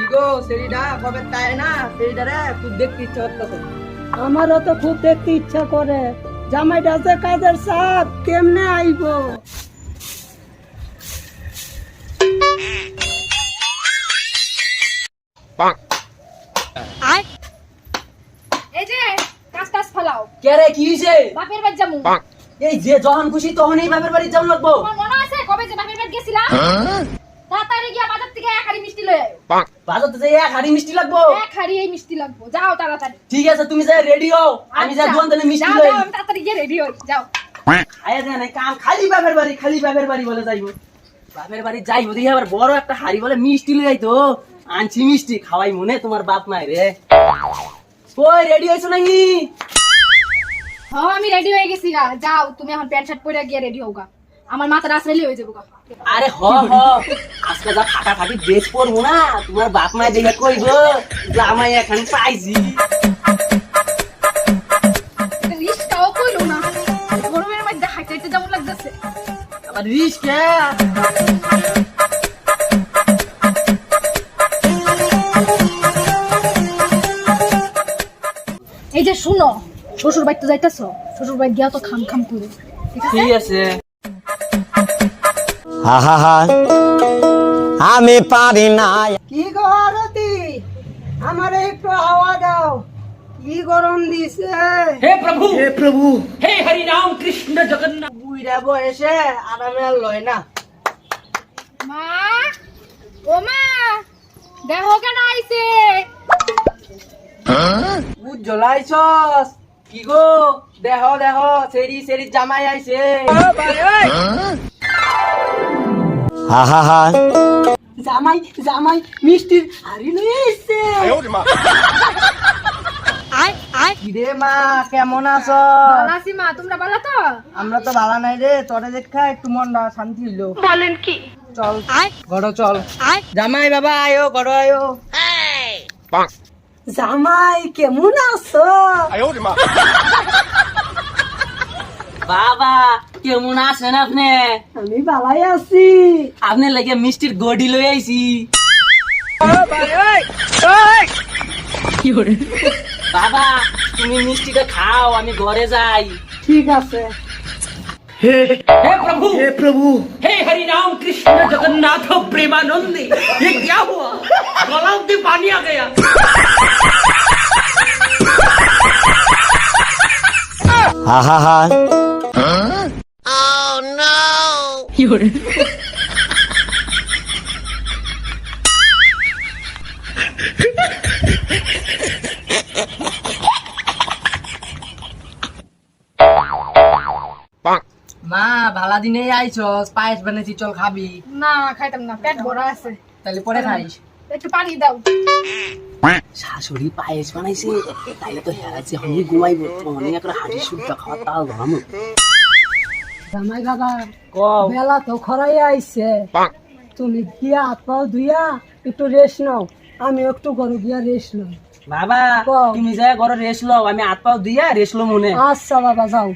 কি গো সেরিডা কবে তাই না সেরিডারে খুব দেখতে ইচ্ছা করতেছে। আমারও তো খুব দেখতে ইচ্ছা করে। জামাইটা যে কাজের চাপ কেমনে আইবো। এই যে কাজ টাজ ফলাও। কে রে কি হইছে? বাপের বাড়ি যামু। এই যে যখন খুশি তখনই বাপের বাড়ি যাওয়া লাগবো। তোমার মনে আছে কবে যে বাপের বাড়ি গেছিলাম? তাড়াতাড়ি গিয়া বাজার থেকে এক হাড়ি মিষ্টি লয়ে আয়ো। বাজার থেকে এক হাড়ি মিষ্টি লাগবো। এক হাড়ি এই মিষ্টি লাগবো। যাও তাড়াতাড়ি। ঠিক আছে তুমি যাই রেডি হও, আমি যাই দোকান থেকে মিষ্টি যাও, লই। যাও, আমি তাড়াতাড়ি গিয়ে রেডি হই। যাও। আয়া জানে কাম খালি বাপের বাড়ি বলে যাইবো। বাপের বাড়ি যাইবো দেখি আবার বড় একটা হাড়ি বলে মিষ্টি লই যাইতো। আনছি মিষ্টি খাওয়াই মনে তোমার বাপ নাই রে। কই রেডি হইছো নাকি? হ্যাঁ আমি রেডি হয়ে গেছি গা। যাও তুমি এখন প্যান্ট শার্ট পরে গিয়ে রেডি হও গা। আমার মাথাটা আসলেই হয়ে যাবো গা। আরে হ আজকে যা ফাটাফাটি ড্রেস পরবো না তোমার বাপ মায় দেখে কইব জামাই এখন পাইছি। রিস্কাও কইলো না। গরমের মধ্যে হাইটে হাইটে যেমন লাগতেছে। আবার রিস্কা এই যে শুনো, শ্বশুর বাড়িতে যাইতেছো, শ্বশুর বাড়ি গিয়া তো খাম খাম করে। ঠিক আছে। আমি পারি না। কি গো আরতি, আমার একটু হাওয়া দাও। কি গরম দিছে। হে প্রভু হে হরি রাম কৃষ্ণ জগন্নাথ। বুইরা বয়সে আরামে আর লয় না। মা, ও মা, দেখো কেন আইছে। বুঝ জ্বলাইছস কি গো? দেহ সেরি জামাই আইছে। জামাই মিষ্টির হাড়ি লই আইছে। কিরে মা কেমন আছো? ভালো আছি মা, তোমরা ভালো তো? আমরা তো ভালো নাই রে, তোরে দেখা একটু মনটা শান্তি হইলো। বলেন কি? চল ঘর চল। জামাই বাবা আয়ো ঘর আয়ো। জামাই কেমন আছো? বাবা কেমন আছেন আপনি? আমি ভালাই আছি। আপনি লাগে মিষ্টির গডি লই আইছি। বাবা তুমি মিষ্টিটা খাও, আমি ঘরে যাই। ঠিক আছে। हे प्रभु हे हरि राम कृष्ण जगन्नाथ प्रेमानंदी। ये क्या हुआ? गला में पानी आ गया। Oh no! মা ভালা দিনে আইছস, পায়েস বানাইছি চল খাবি। না খাইতাম না, পেট ভরা আছে। তাহলে পরে খাইস। একটু পানি দাও। শাশুড়ি পায়েস বানাইছে, তাইলে তো হেরাইছে আমি ঘুমাইবো। অনেক একটা হাঁটি সুদ্ধা খাওয়া তাও ঘামো। জামাই বাবা কও বেলা তো খরাই আইছে, তুমি গিয়া হাত পাও ধুইয়া একটু রেস্ট নাও। আমি একটু ঘরে গিয়া রেস্ট নাও। বাবা কও। তুমি যাই ঘরে রেস্ট লও, আমি হাত পাও দিয়া রেস্ট লো মনে। আচ্ছা বাবা যাও।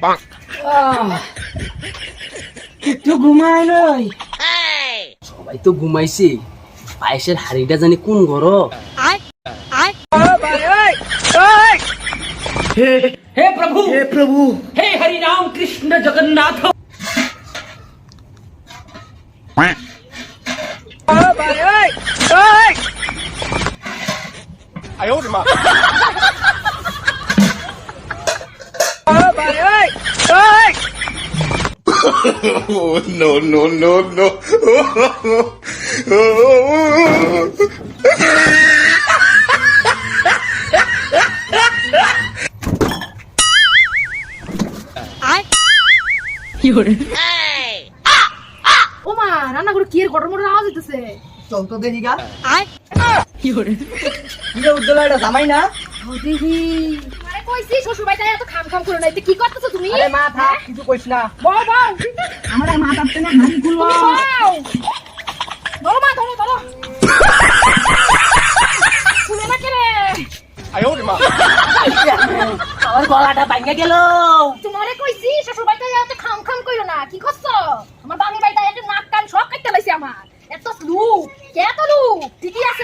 একটু ঘুমাই নই। সবাই তো ঘুমাইছে, পায়েসের হাড়িটা জানি কোন ঘর। हे प्रभु हे Hari Ram Krishna Jagannath. Oh no no no no! ও মা, রান্না করে কি এর গটর মটর আওয়াজ হইতেছে। চল তো দেখি গা। কি রে উজ্জ্বলা জামাই না? দেখি আরে কইছি শ্বশুর বাড়িতে এত খাম খাম করে না। এটা কি করতেছো তুমি? আরে মা থাক, কিছু কইস না। বউ বউ, আমার মা তাপতে না হাড়ি খুলবো। ধরো মা, ধরো ধরো। খুলে না কেরে? আমার গলাটা ভাঙে গেল। তোমারে কইছি শ্বশুর বাড়িতে এত খাম খাম কইরো না। কি করছো? আমার বাঙি বাড়িতে এত নাক কান সব কাটতে লাইছে আমার। এত লুক, কে এত লুক? ঠিকই আছে